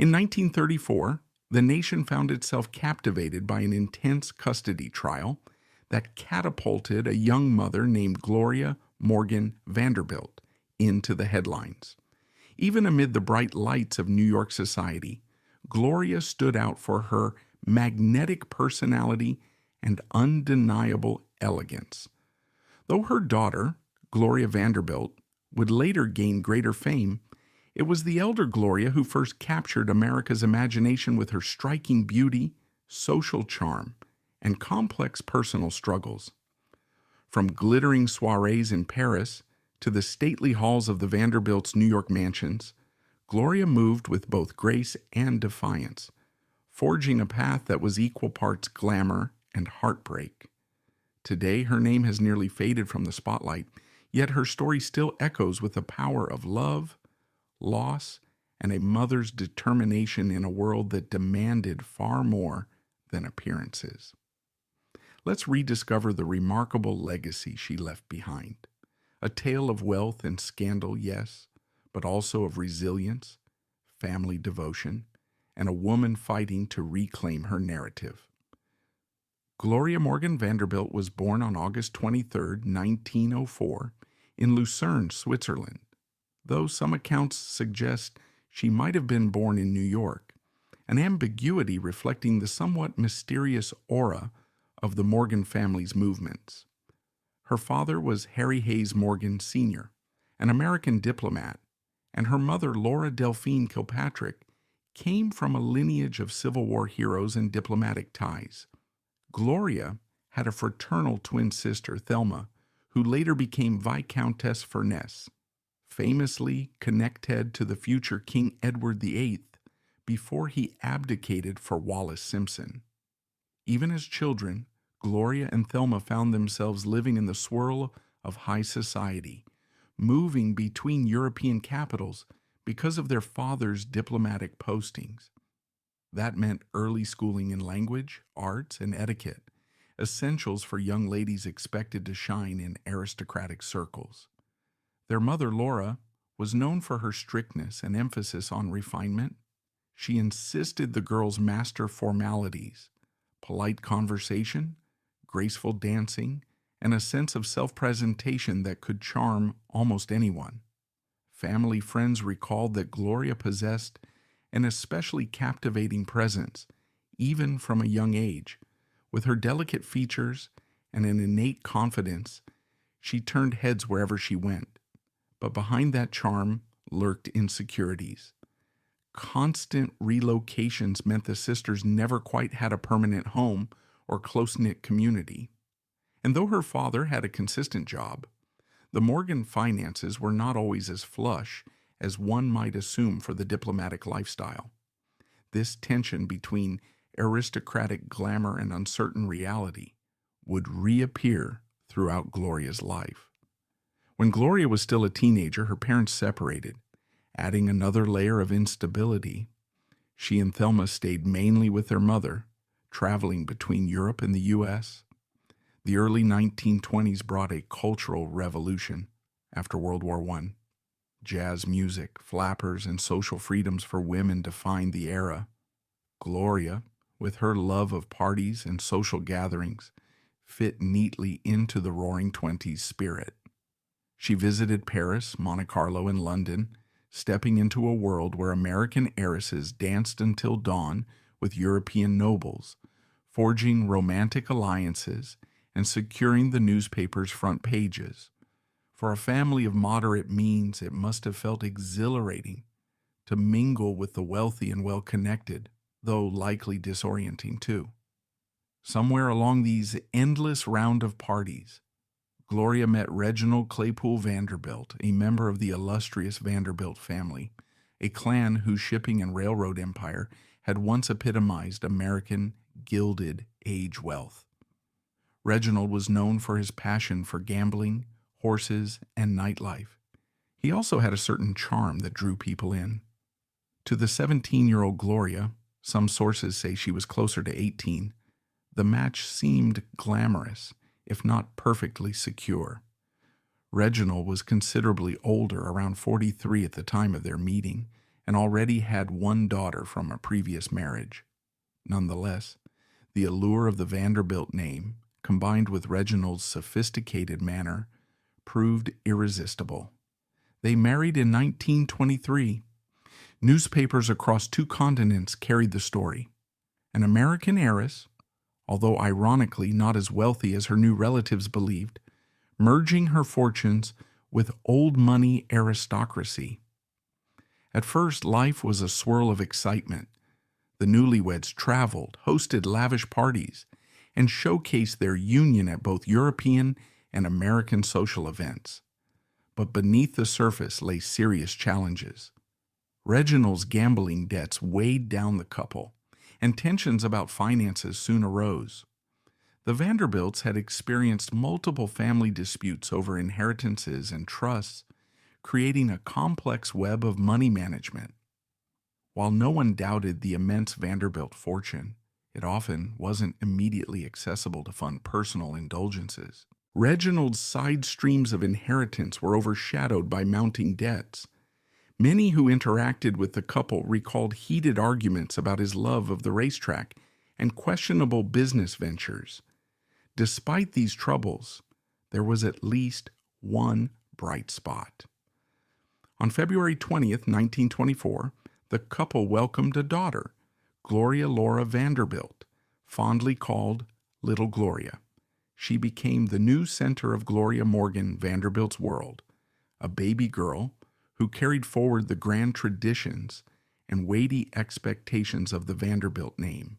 In 1934, the nation found itself captivated by an intense custody trial that catapulted a young mother named Gloria Morgan Vanderbilt into the headlines. Even amid the bright lights of New York society, Gloria stood out for her magnetic personality and undeniable elegance. Though her daughter, Gloria Vanderbilt, would later gain greater fame, it was the elder Gloria who first captured America's imagination with her striking beauty, social charm, and complex personal struggles. From glittering soirees in Paris to the stately halls of the Vanderbilt's New York mansions, Gloria moved with both grace and defiance, forging a path that was equal parts glamour and heartbreak. Today, her name has nearly faded from the spotlight, yet her story still echoes with the power of love, loss, and a mother's determination in a world that demanded far more than appearances. Let's rediscover the remarkable legacy she left behind. A tale of wealth and scandal, yes, but also of resilience, family devotion, and a woman fighting to reclaim her narrative. Gloria Morgan Vanderbilt was born on August 23, 1904, in Lucerne, Switzerland, though some accounts suggest she might have been born in New York, an ambiguity reflecting the somewhat mysterious aura of the Morgan family's movements. Her father was Harry Hayes Morgan Sr., an American diplomat, and her mother, Laura Delphine Kilpatrick, came from a lineage of Civil War heroes and diplomatic ties. Gloria had a fraternal twin sister, Thelma, who later became Viscountess Furness, famously connected to the future King Edward VIII before he abdicated for Wallis Simpson. Even as children, Gloria and Thelma found themselves living in the swirl of high society, moving between European capitals because of their father's diplomatic postings. That meant early schooling in language, arts, and etiquette, essentials for young ladies expected to shine in aristocratic circles. Their mother, Laura, was known for her strictness and emphasis on refinement. She insisted the girls master formalities, polite conversation, graceful dancing, and a sense of self-presentation that could charm almost anyone. Family friends recalled that Gloria possessed an especially captivating presence, even from a young age. With her delicate features and an innate confidence, she turned heads wherever she went. But behind that charm lurked insecurities. Constant relocations meant the sisters never quite had a permanent home or close-knit community. And though her father had a consistent job, the Morgan finances were not always as flush as one might assume for the diplomatic lifestyle. This tension between aristocratic glamour and uncertain reality would reappear throughout Gloria's life. When Gloria was still a teenager, her parents separated, adding another layer of instability. She and Thelma stayed mainly with their mother, traveling between Europe and the U.S. The early 1920s brought a cultural revolution after World War I. Jazz music, flappers, and social freedoms for women defined the era. Gloria, with her love of parties and social gatherings, fit neatly into the Roaring Twenties spirit. She visited Paris, Monte Carlo, and London, stepping into a world where American heiresses danced until dawn with European nobles, forging romantic alliances and securing the newspaper's front pages. For a family of moderate means, it must have felt exhilarating to mingle with the wealthy and well-connected, though likely disorienting too. Somewhere along these endless round of parties, Gloria met Reginald Claypool Vanderbilt, a member of the illustrious Vanderbilt family, a clan whose shipping and railroad empire had once epitomized American Gilded Age wealth. Reginald was known for his passion for gambling, horses, and nightlife. He also had a certain charm that drew people in. To the 17-year-old Gloria, some sources say she was closer to 18, the match seemed glamorous, if not perfectly secure. Reginald was considerably older, around 43 at the time of their meeting, and already had one daughter from a previous marriage. Nonetheless, the allure of the Vanderbilt name, combined with Reginald's sophisticated manner, proved irresistible. They married in 1923. Newspapers across 2 continents carried the story. An American heiress, although ironically not as wealthy as her new relatives believed, merging her fortunes with old money aristocracy. At first, life was a swirl of excitement. The newlyweds traveled, hosted lavish parties, and showcased their union at both European and American social events. But beneath the surface lay serious challenges. Reginald's gambling debts weighed down the couple, and tensions about finances soon arose. The Vanderbilts had experienced multiple family disputes over inheritances and trusts, creating a complex web of money management. While no one doubted the immense Vanderbilt fortune, it often wasn't immediately accessible to fund personal indulgences. Reginald's side streams of inheritance were overshadowed by mounting debts. Many who interacted with the couple recalled heated arguments about his love of the racetrack and questionable business ventures. Despite these troubles, there was at least one bright spot. On February 20th, 1924, the couple welcomed a daughter, Gloria Laura Vanderbilt, fondly called Little Gloria. She became the new center of Gloria Morgan Vanderbilt's world, a baby girl who carried forward the grand traditions and weighty expectations of the Vanderbilt name.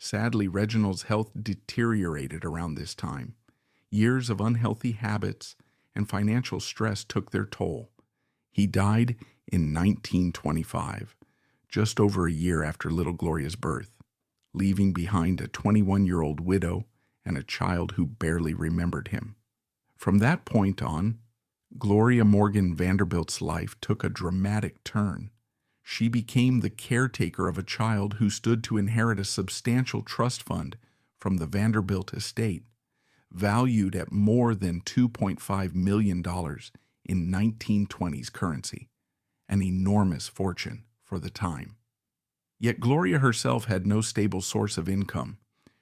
Sadly, Reginald's health deteriorated around this time. Years of unhealthy habits and financial stress took their toll. He died in 1925, just over a year after little Gloria's birth, leaving behind a 21-year-old widow and a child who barely remembered him. From that point on, Gloria Morgan Vanderbilt's life took a dramatic turn. She became the caretaker of a child who stood to inherit a substantial trust fund from the Vanderbilt estate, valued at more than $2.5 million in 1920s currency, an enormous fortune for the time. Yet Gloria herself had no stable source of income.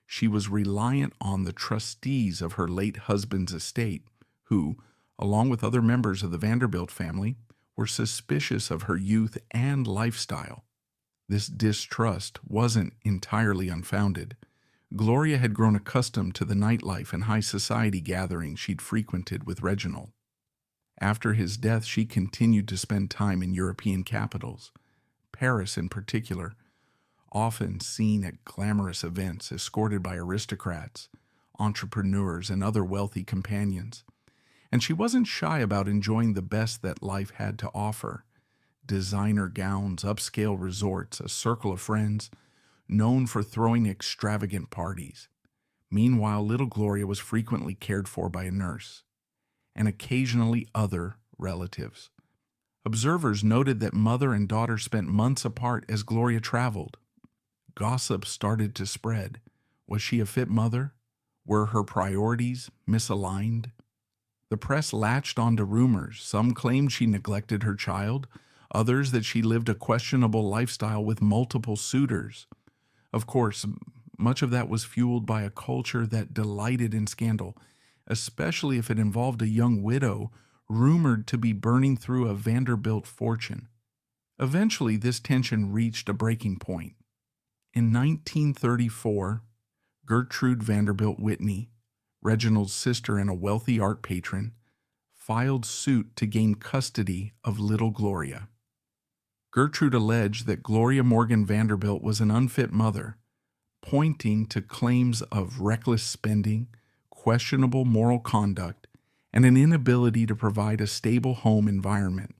She was reliant on the trustees of her late husband's estate, who, along with other members of the Vanderbilt family, were suspicious of her youth and lifestyle. This distrust wasn't entirely unfounded. Gloria had grown accustomed to the nightlife and high society gatherings she'd frequented with Reginald. After his death, she continued to spend time in European capitals, Paris in particular, often seen at glamorous events escorted by aristocrats, entrepreneurs, and other wealthy companions. And she wasn't shy about enjoying the best that life had to offer: designer gowns, upscale resorts, a circle of friends, known for throwing extravagant parties. Meanwhile, little Gloria was frequently cared for by a nurse, and occasionally other relatives. Observers noted that mother and daughter spent months apart as Gloria traveled. Gossip started to spread. Was she a fit mother? Were her priorities misaligned? The press latched onto rumors. Some claimed she neglected her child, others that she lived a questionable lifestyle with multiple suitors. Of course, much of that was fueled by a culture that delighted in scandal, especially if it involved a young widow rumored to be burning through a Vanderbilt fortune. Eventually, this tension reached a breaking point. In 1934, Gertrude Vanderbilt Whitney, Reginald's sister and a wealthy art patron, filed suit to gain custody of little Gloria. Gertrude alleged that Gloria Morgan Vanderbilt was an unfit mother, pointing to claims of reckless spending, questionable moral conduct, and an inability to provide a stable home environment.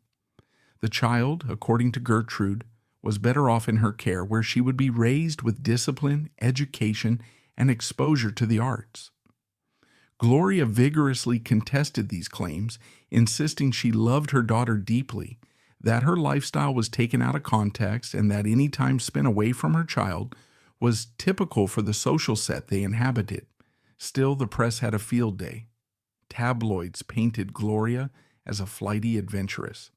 The child, according to Gertrude, was better off in her care, where she would be raised with discipline, education, and exposure to the arts. Gloria vigorously contested these claims, insisting she loved her daughter deeply, that her lifestyle was taken out of context, and that any time spent away from her child was typical for the social set they inhabited. Still, the press had a field day. Tabloids painted Gloria as a flighty adventuress,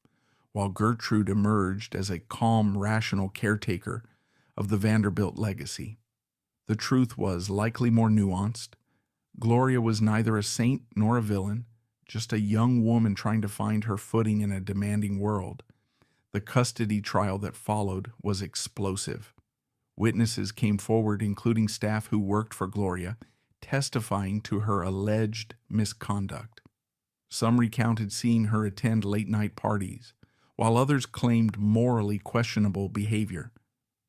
while Gertrude emerged as a calm, rational caretaker of the Vanderbilt legacy. The truth was likely more nuanced. Gloria was neither a saint nor a villain, just a young woman trying to find her footing in a demanding world. The custody trial that followed was explosive. Witnesses came forward, including staff who worked for Gloria, testifying to her alleged misconduct. Some recounted seeing her attend late-night parties, while others claimed morally questionable behavior.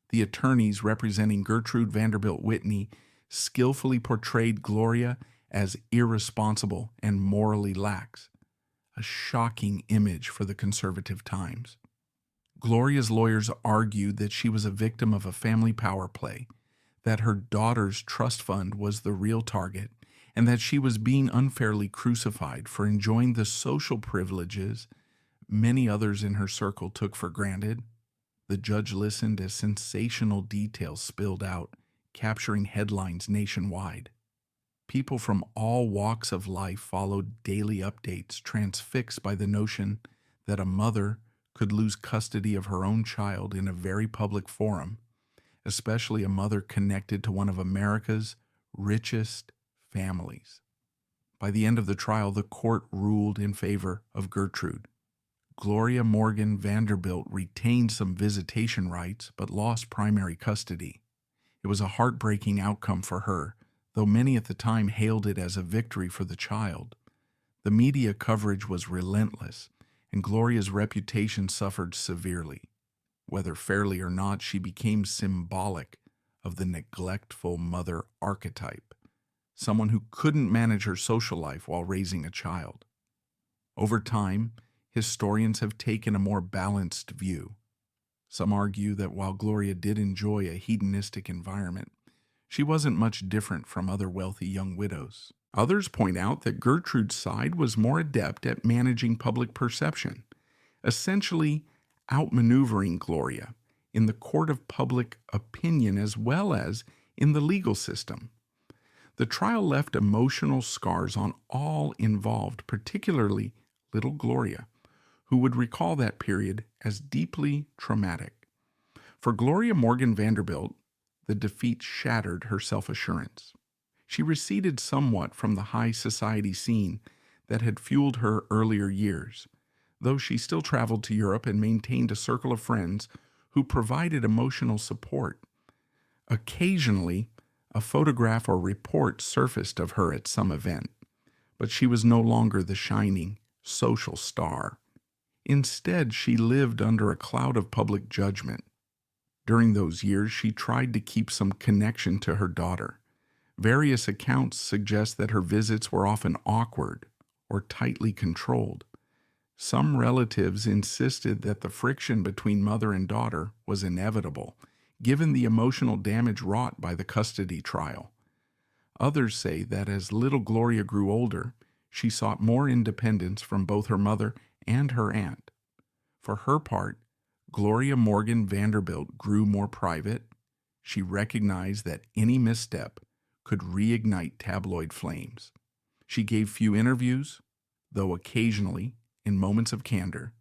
The attorneys representing Gertrude Vanderbilt Whitney skillfully portrayed Gloria as irresponsible and morally lax, a shocking image for the conservative times. Gloria's lawyers argued that she was a victim of a family power play, that her daughter's trust fund was the real target, and that she was being unfairly crucified for enjoying the social privileges many others in her circle took for granted. The judge listened as sensational details spilled out, capturing headlines nationwide. People from all walks of life followed daily updates, transfixed by the notion that a mother could lose custody of her own child in a very public forum, especially a mother connected to one of America's richest families. By the end of the trial, the court ruled in favor of Gertrude. Gloria Morgan Vanderbilt retained some visitation rights but lost primary custody. It was a heartbreaking outcome for her, though many at the time hailed it as a victory for the child. The media coverage was relentless, and Gloria's reputation suffered severely. Whether fairly or not, she became symbolic of the neglectful mother archetype, someone who couldn't manage her social life while raising a child. Over time, historians have taken a more balanced view. Some argue that while Gloria did enjoy a hedonistic environment, she wasn't much different from other wealthy young widows. Others point out that Gertrude's side was more adept at managing public perception, essentially outmaneuvering Gloria in the court of public opinion as well as in the legal system. The trial left emotional scars on all involved, particularly little Gloria, who would recall that period as deeply traumatic. For Gloria Morgan Vanderbilt, the defeat shattered her self-assurance. She receded somewhat from the high society scene that had fueled her earlier years, though she still traveled to Europe and maintained a circle of friends who provided emotional support. Occasionally, a photograph or report surfaced of her at some event, but she was no longer the shining social star. Instead, she lived under a cloud of public judgment. During those years, she tried to keep some connection to her daughter. Various accounts suggest that her visits were often awkward or tightly controlled. Some relatives insisted that the friction between mother and daughter was inevitable, given the emotional damage wrought by the custody trial. Others say that as little Gloria grew older, she sought more independence from both her mother and her aunt. For her part, Gloria Morgan Vanderbilt grew more private. She recognized that any misstep could reignite tabloid flames. She gave few interviews, though occasionally, in moments of candor,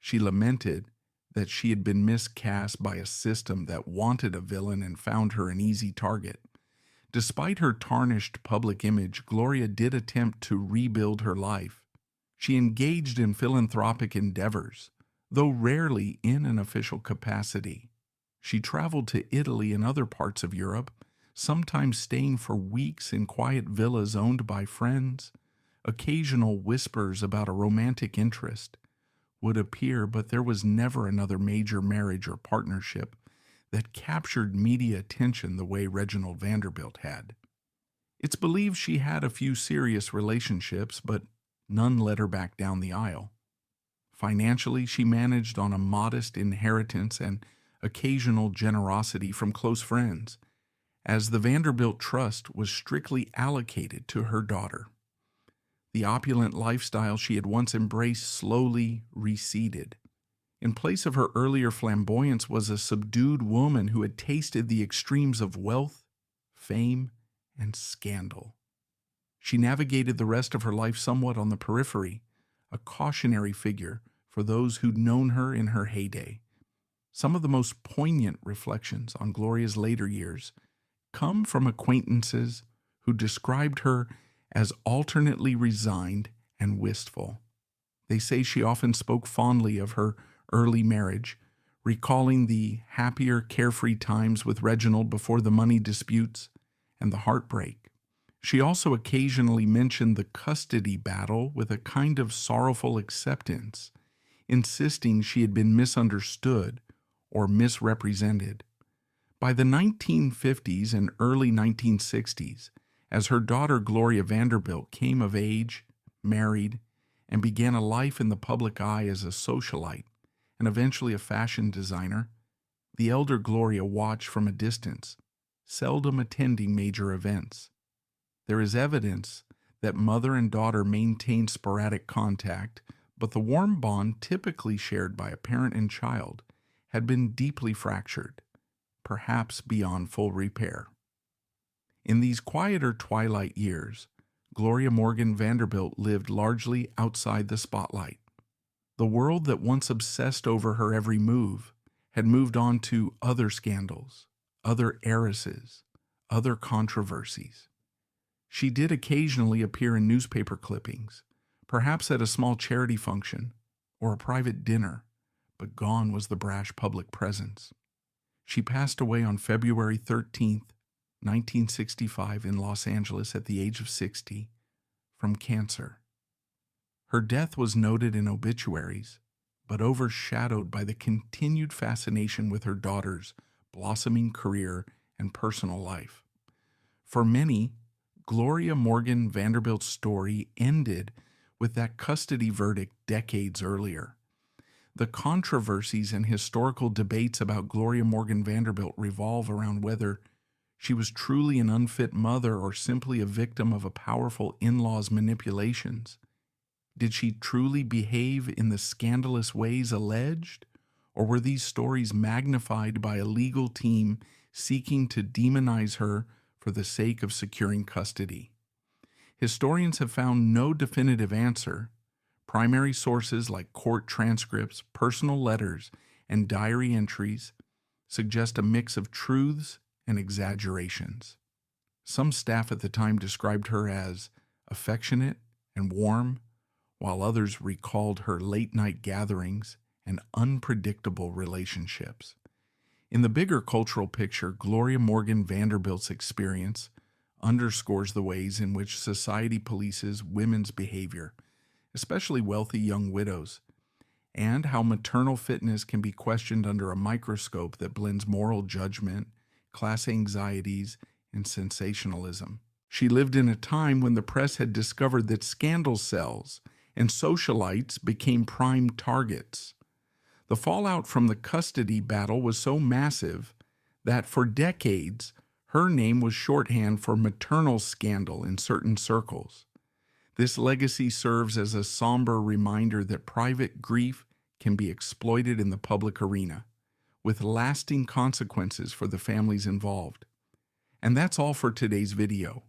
she lamented that she had been miscast by a system that wanted a villain and found her an easy target. Despite her tarnished public image, Gloria did attempt to rebuild her life. She engaged in philanthropic endeavors, though rarely in an official capacity. She traveled to Italy and other parts of Europe, sometimes staying for weeks in quiet villas owned by friends. Occasional whispers about a romantic interest would appear, but there was never another major marriage or partnership that captured media attention the way Reginald Vanderbilt had. It's believed she had a few serious relationships, but none led her back down the aisle. Financially, she managed on a modest inheritance and occasional generosity from close friends, as the Vanderbilt Trust was strictly allocated to her daughter. The opulent lifestyle she had once embraced slowly receded. In place of her earlier flamboyance was a subdued woman who had tasted the extremes of wealth, fame, and scandal. She navigated the rest of her life somewhat on the periphery, a cautionary figure for those who'd known her in her heyday. Some of the most poignant reflections on Gloria's later years come from acquaintances who described her as alternately resigned and wistful. They say she often spoke fondly of her early marriage, recalling the happier, carefree times with Reginald before the money disputes and the heartbreak. She also occasionally mentioned the custody battle with a kind of sorrowful acceptance, insisting she had been misunderstood or misrepresented. By the 1950s and early 1960s, as her daughter Gloria Vanderbilt came of age, married, and began a life in the public eye as a socialite and eventually a fashion designer, the elder Gloria watched from a distance, seldom attending major events. There is evidence that mother and daughter maintained sporadic contact, but the warm bond typically shared by a parent and child had been deeply fractured, perhaps beyond full repair. In these quieter twilight years, Gloria Morgan Vanderbilt lived largely outside the spotlight. The world that once obsessed over her every move had moved on to other scandals, other heiresses, other controversies. She did occasionally appear in newspaper clippings, perhaps at a small charity function or a private dinner, but gone was the brash public presence. She passed away on February 13th, 1965 in Los Angeles at the age of 60 from cancer. Her death was noted in obituaries, but overshadowed by the continued fascination with her daughter's blossoming career and personal life. For many, Gloria Morgan Vanderbilt's story ended with that custody verdict decades earlier. The controversies and historical debates about Gloria Morgan Vanderbilt revolve around whether she was truly an unfit mother or simply a victim of a powerful in-law's manipulations. Did she truly behave in the scandalous ways alleged, or were these stories magnified by a legal team seeking to demonize her for the sake of securing custody? Historians have found no definitive answer. Primary sources like court transcripts, personal letters, and diary entries suggest a mix of truths and exaggerations. Some staff at the time described her as affectionate and warm, while others recalled her late-night gatherings and unpredictable relationships. In the bigger cultural picture, Gloria Morgan Vanderbilt's experience underscores the ways in which society polices women's behavior, especially wealthy young widows, and how maternal fitness can be questioned under a microscope that blends moral judgment, class anxieties, and sensationalism. She lived in a time when the press had discovered that scandal cells and socialites became prime targets. The fallout from the custody battle was so massive that for decades, her name was shorthand for maternal scandal in certain circles. This legacy serves as a somber reminder that private grief can be exploited in the public arena, with lasting consequences for the families involved. And that's all for today's video.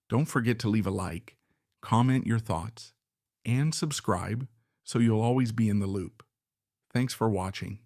Don't forget to leave a like, comment your thoughts, and subscribe so you'll always be in the loop. Thanks for watching.